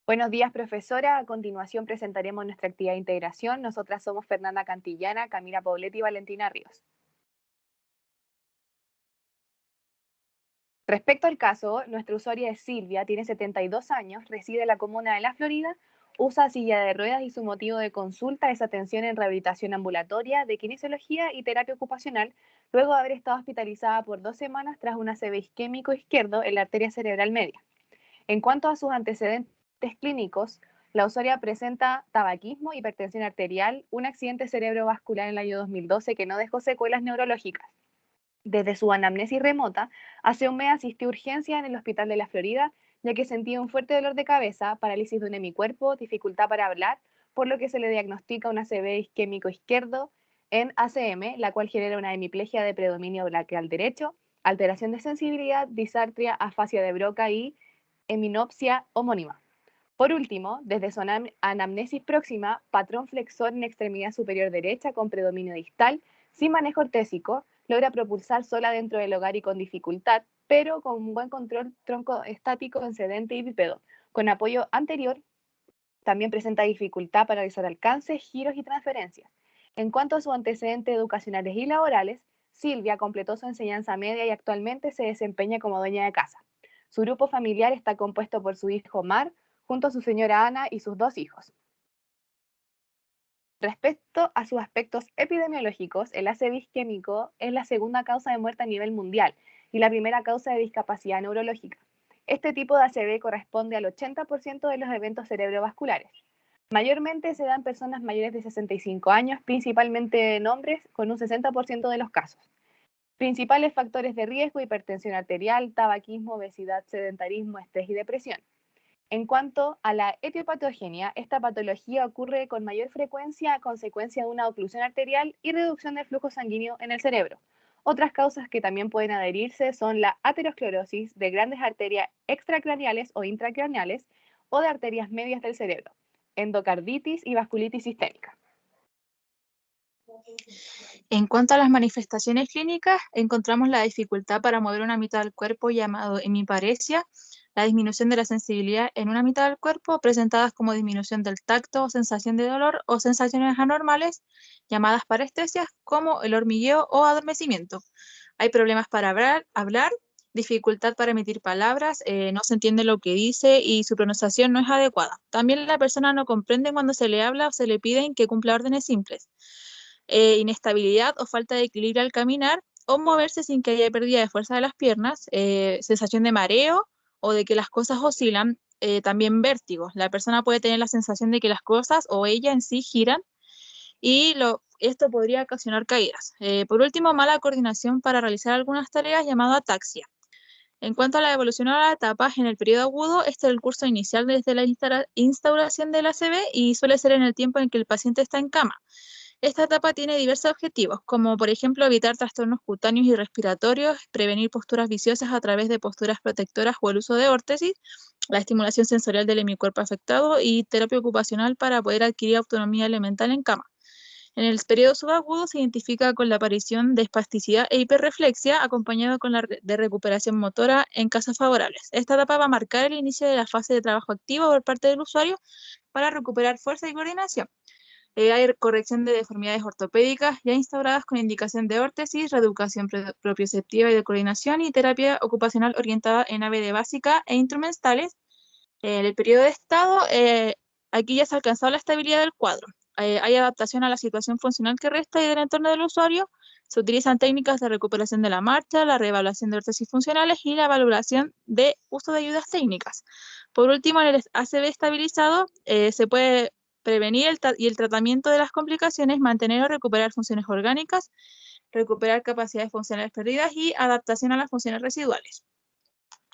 Buenos días, profesora. A continuación presentaremos nuestra actividad de integración. Nosotras somos Fernanda Cantillana, Camila Poblete y Valentina Ríos. Respecto al caso, nuestra usuaria es Silvia, tiene 72 años, reside en la comuna de La Florida, usa silla de ruedas y su motivo de consulta es atención en rehabilitación ambulatoria de kinesiología y terapia ocupacional, luego de haber estado hospitalizada por 2 semanas tras un ACV isquémico izquierdo en la arteria cerebral media. En cuanto a sus antecedentes clínicos, la usuaria presenta tabaquismo, hipertensión arterial, un accidente cerebrovascular en el año 2012 que no dejó secuelas neurológicas. Desde su anamnesis remota, hace un mes asistió a urgencia en el Hospital de la Florida, ya que sentía un fuerte dolor de cabeza, parálisis de un hemicuerpo, dificultad para hablar, por lo que se le diagnostica un ACV isquémico izquierdo en ACM, la cual genera una hemiplegia de predominio braquial derecho, alteración de sensibilidad, disartria, afasia de Broca y heminopsia homónima. Por último, desde su anamnesis próxima, patrón flexor en extremidad superior derecha con predominio distal, sin manejo ortésico, logra propulsar sola dentro del hogar y con dificultad, pero con un buen control tronco estático en sedente y bípedo. Con apoyo anterior, también presenta dificultad para realizar alcances, giros y transferencias. En cuanto a sus antecedentes educacionales y laborales, Silvia completó su enseñanza media y actualmente se desempeña como dueña de casa. Su grupo familiar está compuesto por su hijo Mar, junto a su señora Ana y sus 2 hijos. Respecto a sus aspectos epidemiológicos, el ACV isquémico es la segunda causa de muerte a nivel mundial y la primera causa de discapacidad neurológica. Este tipo de ACV corresponde al 80% de los eventos cerebrovasculares. Mayormente se da en personas mayores de 65 años, principalmente en hombres, con un 60% de los casos. Principales factores de riesgo: hipertensión arterial, tabaquismo, obesidad, sedentarismo, estrés y depresión. En cuanto a la etiopatogenia, esta patología ocurre con mayor frecuencia a consecuencia de una oclusión arterial y reducción del flujo sanguíneo en el cerebro. Otras causas que también pueden adherirse son la aterosclerosis de grandes arterias extracraneales o intracraneales o de arterias medias del cerebro, endocarditis y vasculitis sistémica. En cuanto a las manifestaciones clínicas, encontramos la dificultad para mover una mitad del cuerpo llamado hemiparesia, la disminución de la sensibilidad en una mitad del cuerpo, presentadas como disminución del tacto o sensación de dolor, o sensaciones anormales, llamadas parestesias, como el hormigueo o adormecimiento. Hay problemas para hablar, dificultad para emitir palabras, no se entiende lo que dice y su pronunciación no es adecuada. También la persona no comprende cuando se le habla o se le piden que cumpla órdenes simples. Inestabilidad o falta de equilibrio al caminar, o moverse sin que haya pérdida de fuerza de las piernas, sensación de mareo o de que las cosas oscilan, también vértigo. La persona puede tener la sensación de que las cosas o ella en sí giran y esto podría ocasionar caídas. Por último, mala coordinación para realizar algunas tareas, llamado ataxia. En cuanto a la evolución a las etapas, en el periodo agudo, este es el curso inicial desde la instauración del ACV y suele ser en el tiempo en que el paciente está en cama. Esta etapa tiene diversos objetivos, como por ejemplo evitar trastornos cutáneos y respiratorios, prevenir posturas viciosas a través de posturas protectoras o el uso de órtesis, la estimulación sensorial del hemicuerpo afectado y terapia ocupacional para poder adquirir autonomía elemental en cama. En el periodo subagudo se identifica con la aparición de espasticidad e hiperreflexia, acompañado con de recuperación motora en casos favorables. Esta etapa va a marcar el inicio de la fase de trabajo activo por parte del usuario para recuperar fuerza y coordinación. Hay corrección de deformidades ortopédicas ya instauradas con indicación de órtesis, reeducación propioceptiva y de coordinación y terapia ocupacional orientada en ABD básica e instrumentales. En el periodo de estado, aquí ya se ha alcanzado la estabilidad del cuadro. Hay adaptación a la situación funcional que resta y del entorno del usuario. Se utilizan técnicas de recuperación de la marcha, la reevaluación de órtesis funcionales y la valoración de uso de ayudas técnicas. Por último, en el ACV estabilizado se puede prevenir el tratamiento de las complicaciones, mantener o recuperar funciones orgánicas, recuperar capacidades funcionales perdidas y adaptación a las funciones residuales.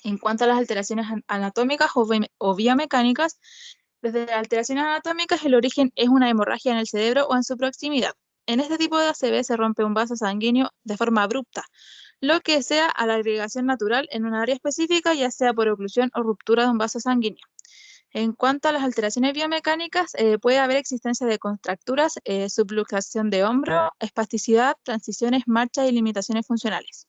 En cuanto a las alteraciones anatómicas o biomecánicas, desde las alteraciones anatómicas el origen es una hemorragia en el cerebro o en su proximidad. En este tipo de ACV se rompe un vaso sanguíneo de forma abrupta, lo que sea a la agregación natural en un área específica, ya sea por oclusión o ruptura de un vaso sanguíneo. En cuanto a las alteraciones biomecánicas, puede haber existencia de contracturas, subluxación de hombro, espasticidad, transiciones, marchas y limitaciones funcionales.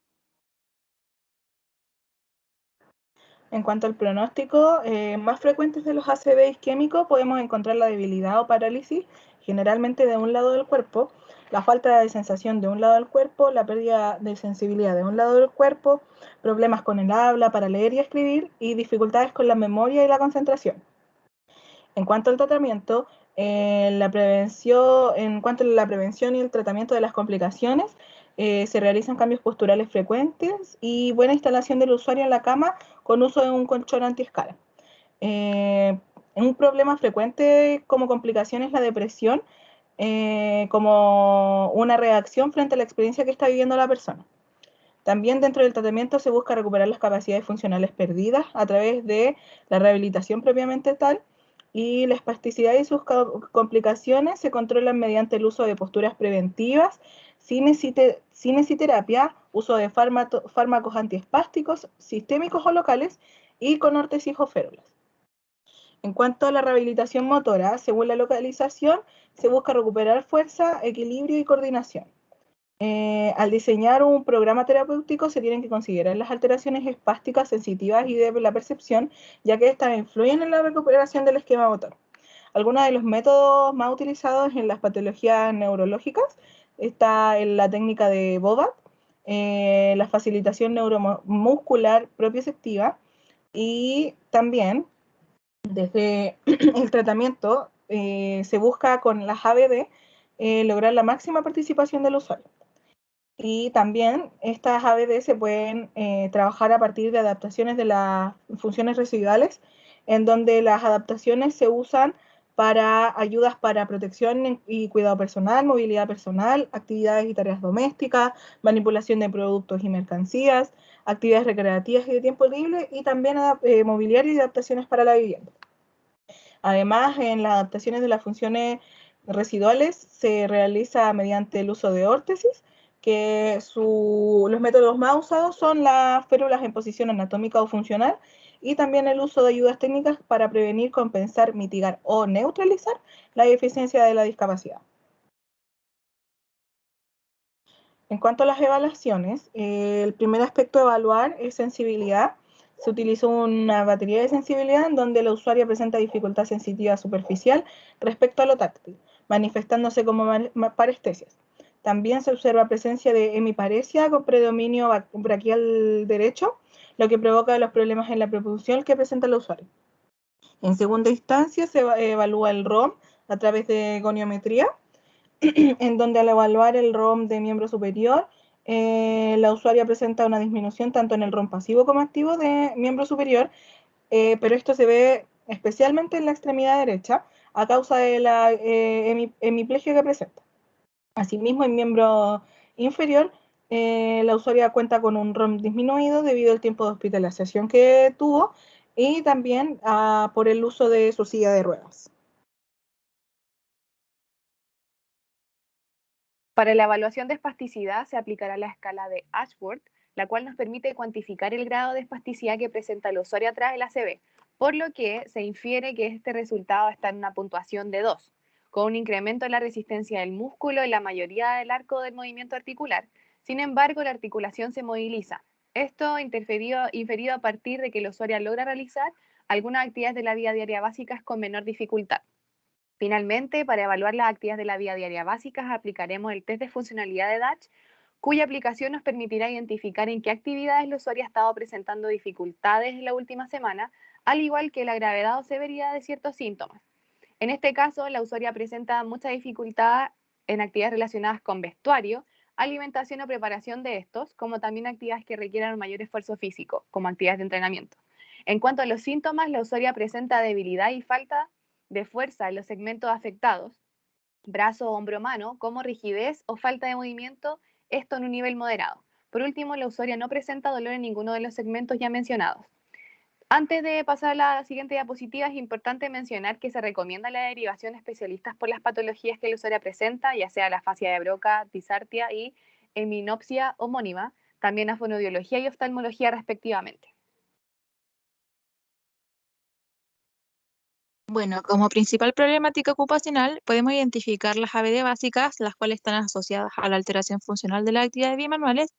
En cuanto al pronóstico, más frecuentes de los ACV isquémicos podemos encontrar la debilidad o parálisis, generalmente de un lado del cuerpo, la falta de sensación de un lado del cuerpo, la pérdida de sensibilidad de un lado del cuerpo, problemas con el habla para leer y escribir y dificultades con la memoria y la concentración. En cuanto al tratamiento, en cuanto a la prevención y el tratamiento de las complicaciones, se realizan cambios posturales frecuentes y buena instalación del usuario en la cama con uso de un colchón antiescala. Un problema frecuente como complicación es la depresión, como una reacción frente a la experiencia que está viviendo la persona. También dentro del tratamiento se busca recuperar las capacidades funcionales perdidas a través de la rehabilitación propiamente tal, y la espasticidad y sus complicaciones se controlan mediante el uso de posturas preventivas, cinesiterapia, uso de fármacos antiespásticos, sistémicos o locales, y con órtesis o férulas. En cuanto a la rehabilitación motora, según la localización, se busca recuperar fuerza, equilibrio y coordinación. Al diseñar un programa terapéutico se tienen que considerar las alteraciones espásticas sensitivas y de la percepción, ya que estas influyen en la recuperación del esquema motor. Algunos de los métodos más utilizados en las patologías neurológicas está en la técnica de Bobat, la facilitación neuromuscular propioceptiva, y también desde el tratamiento se busca con las ABD lograr la máxima participación del usuario. Y también estas ABD se pueden trabajar a partir de adaptaciones de las funciones residuales, en donde las adaptaciones se usan para ayudas para protección y cuidado personal, movilidad personal, actividades y tareas domésticas, manipulación de productos y mercancías, actividades recreativas y de tiempo libre, y también mobiliario y adaptaciones para la vivienda. Además, en las adaptaciones de las funciones residuales se realiza mediante el uso de órtesis, que los métodos más usados son las férulas en posición anatómica o funcional, y también el uso de ayudas técnicas para prevenir, compensar, mitigar o neutralizar la deficiencia de la discapacidad. En cuanto a las evaluaciones, el primer aspecto a evaluar es sensibilidad. Se utilizó una batería de sensibilidad en donde la usuaria presenta dificultad sensitiva superficial respecto a lo táctil, manifestándose como parestesias. También se observa presencia de hemiparesia con predominio braquial derecho, lo que provoca los problemas en la propulsión que presenta el usuario. En segunda instancia se evalúa el ROM a través de goniometría, en donde al evaluar el ROM de miembro superior, la usuaria presenta una disminución tanto en el ROM pasivo como activo de miembro superior, pero esto se ve especialmente en la extremidad derecha a causa de la hemiplegia que presenta. Asimismo, en miembro inferior, la usuaria cuenta con un ROM disminuido debido al tiempo de hospitalización que tuvo, y también por el uso de su silla de ruedas. Para la evaluación de espasticidad se aplicará la escala de Ashworth, la cual nos permite cuantificar el grado de espasticidad que presenta el usuario tras el ACV, por lo que se infiere que este resultado está en una puntuación de 2, con un incremento en la resistencia del músculo en la mayoría del arco del movimiento articular. Sin embargo, la articulación se moviliza. Esto inferido a partir de que el usuario logra realizar algunas actividades de la vida diaria básicas con menor dificultad. Finalmente, para evaluar las actividades de la vida diaria básicas, aplicaremos el test de funcionalidad de Dutch, cuya aplicación nos permitirá identificar en qué actividades el usuario ha estado presentando dificultades en la última semana, al igual que la gravedad o severidad de ciertos síntomas. En este caso, la usuaria presenta mucha dificultad en actividades relacionadas con vestuario, alimentación o preparación de estos, como también actividades que requieran un mayor esfuerzo físico, como actividades de entrenamiento. En cuanto a los síntomas, la usuaria presenta debilidad y falta de fuerza en los segmentos afectados, brazo, hombro, mano, como rigidez o falta de movimiento, esto en un nivel moderado. Por último, la usuaria no presenta dolor en ninguno de los segmentos ya mencionados. Antes de pasar a la siguiente diapositiva, es importante mencionar que se recomienda la derivación a especialistas por las patologías que la usuaria presenta, ya sea la fascia de Broca, disartia y heminopsia homónima, también a fonoaudiología y oftalmología respectivamente. Bueno, como principal problemática ocupacional, podemos identificar las ABD básicas, las cuales están asociadas a la alteración funcional de las actividades bimanuales,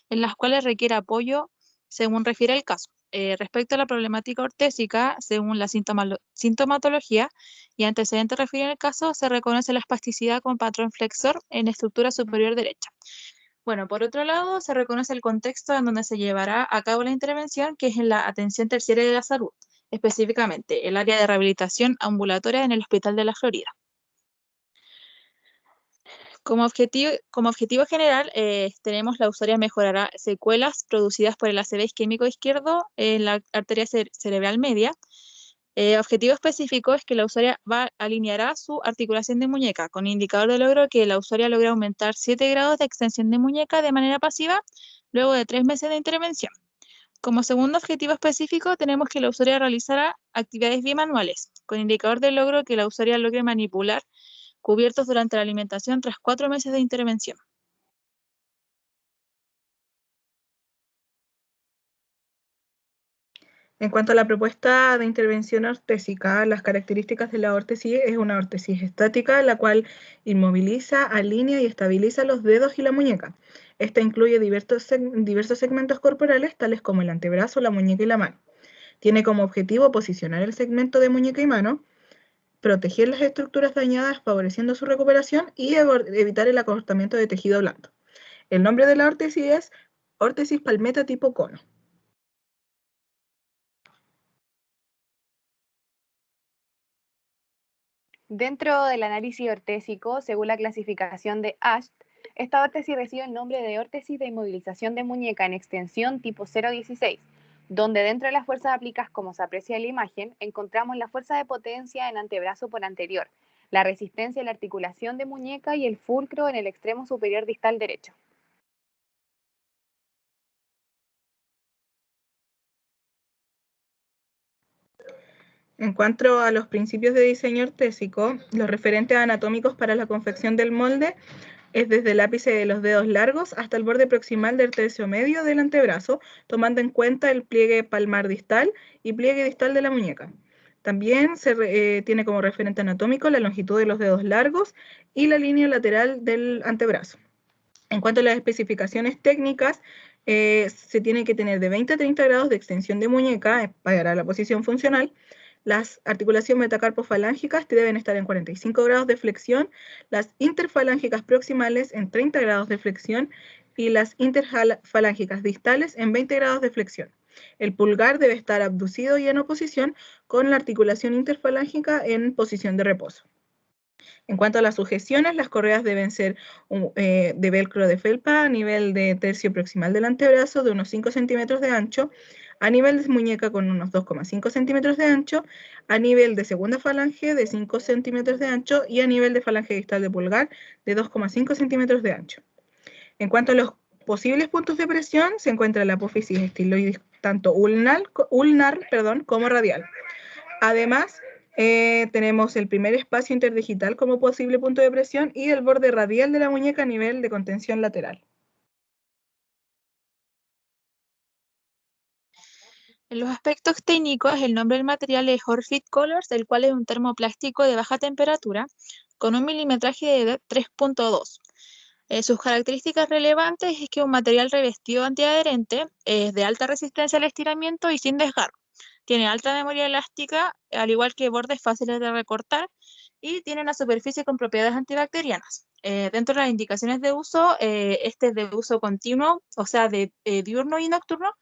en las cuales requiere apoyo según refiere el caso. Respecto a la problemática ortésica, según la sintomatología y antecedentes referidos en el caso, se reconoce la espasticidad con patrón flexor en estructura superior derecha. Bueno, por otro lado, se reconoce el contexto en donde se llevará a cabo la intervención, que es en la atención terciaria de la salud, específicamente el área de rehabilitación ambulatoria en el Hospital de la Florida. Como objetivo general, tenemos la usuaria mejorará secuelas producidas por el ACV isquémico izquierdo en la arteria cerebral media. Objetivo específico es que la usuaria alineará su articulación de muñeca con indicador de logro que la usuaria logra aumentar 7 grados de extensión de muñeca de manera pasiva luego de 3 meses de intervención. Como segundo objetivo específico, tenemos que la usuaria realizará actividades bimanuales con indicador de logro que la usuaria logre manipular cubiertos durante la alimentación tras 4 meses de intervención. En cuanto a la propuesta de intervención ortésica, las características de la órtesis es una órtesis estática, la cual inmoviliza, alinea y estabiliza los dedos y la muñeca. Esta incluye diversos segmentos corporales, tales como el antebrazo, la muñeca y la mano. Tiene como objetivo posicionar el segmento de muñeca y mano, proteger las estructuras dañadas favoreciendo su recuperación y evitar el acortamiento de tejido blando. El nombre de la órtesis es órtesis palmeta tipo cono. Dentro del análisis ortésico, según la clasificación de ASH, esta órtesis recibe el nombre de órtesis de inmovilización de muñeca en extensión tipo 0,16, donde dentro de las fuerzas aplicadas, como se aprecia en la imagen, encontramos la fuerza de potencia en antebrazo por anterior, la resistencia en la articulación de muñeca y el fulcro en el extremo superior distal derecho. En cuanto a los principios de diseño ortésico, los referentes anatómicos para la confección del molde es desde el ápice de los dedos largos hasta el borde proximal del tercio medio del antebrazo, tomando en cuenta el pliegue palmar distal y pliegue distal de la muñeca. También tiene como referente anatómico la longitud de los dedos largos y la línea lateral del antebrazo. En cuanto a las especificaciones técnicas, se tiene que tener de 20 a 30 grados de extensión de muñeca para la posición funcional. Las articulaciones metacarpofalángicas deben estar en 45 grados de flexión, las interfalángicas proximales en 30 grados de flexión y las interfalángicas distales en 20 grados de flexión. El pulgar debe estar abducido y en oposición con la articulación interfalángica en posición de reposo. En cuanto a las sujeciones, las correas deben ser de velcro de felpa a nivel de tercio proximal del antebrazo de unos 5 centímetros de ancho, a nivel de muñeca con unos 2,5 centímetros de ancho, a nivel de segunda falange de 5 centímetros de ancho y a nivel de falange distal de pulgar de 2,5 centímetros de ancho. En cuanto a los posibles puntos de presión, se encuentra la apófisis estiloidis tanto ulnar como radial. Además, tenemos el primer espacio interdigital como posible punto de presión y el borde radial de la muñeca a nivel de contención lateral. En los aspectos técnicos, el nombre del material es Horfit Colors, el cual es un termoplástico de baja temperatura con un milimetraje de 3.2. Sus características relevantes es que es un material revestido antiadherente, es de alta resistencia al estiramiento y sin desgarro. Tiene alta memoria elástica, al igual que bordes fáciles de recortar, y tiene una superficie con propiedades antibacterianas. Dentro de las indicaciones de uso, este es de uso continuo, o sea, de diurno y nocturno,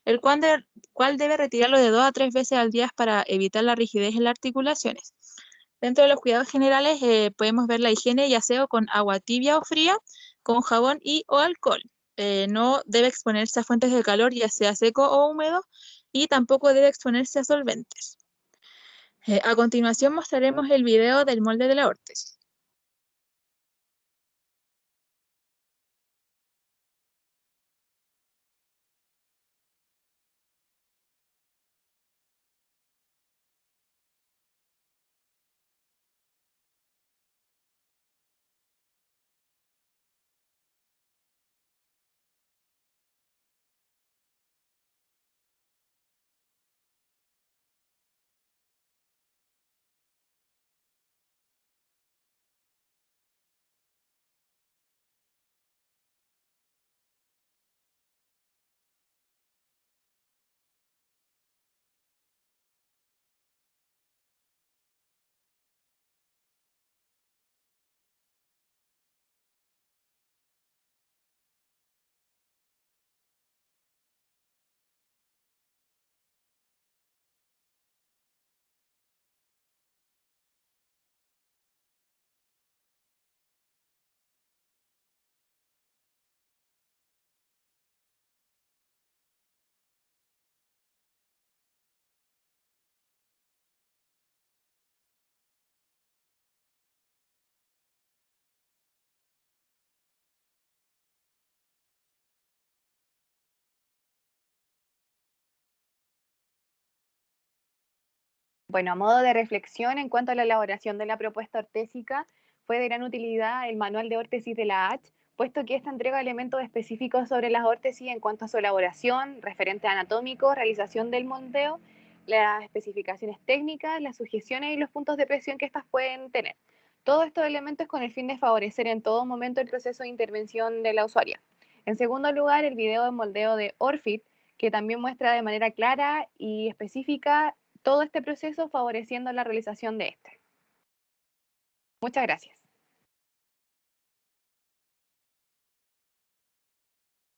el cual debe retirarlo de 2 a 3 veces al día para evitar la rigidez en las articulaciones. Dentro de los cuidados generales podemos ver la higiene y aseo con agua tibia o fría, con jabón y o alcohol. No debe exponerse a fuentes de calor, ya sea seco o húmedo, y tampoco debe exponerse a solventes. A continuación mostraremos el video del molde de la órtesis. Bueno, a modo de reflexión en cuanto a la elaboración de la propuesta ortésica, fue de gran utilidad el manual de órtesis de la H, puesto que esta entrega elementos específicos sobre las órtesis en cuanto a su elaboración, referente anatómico, realización del moldeo, las especificaciones técnicas, las sujeciones y los puntos de presión que estas pueden tener. Todos estos elementos con el fin de favorecer en todo momento el proceso de intervención de la usuaria. En segundo lugar, el video de moldeo de Orfit, que también muestra de manera clara y específica todo este proceso favoreciendo la realización de este. Muchas gracias.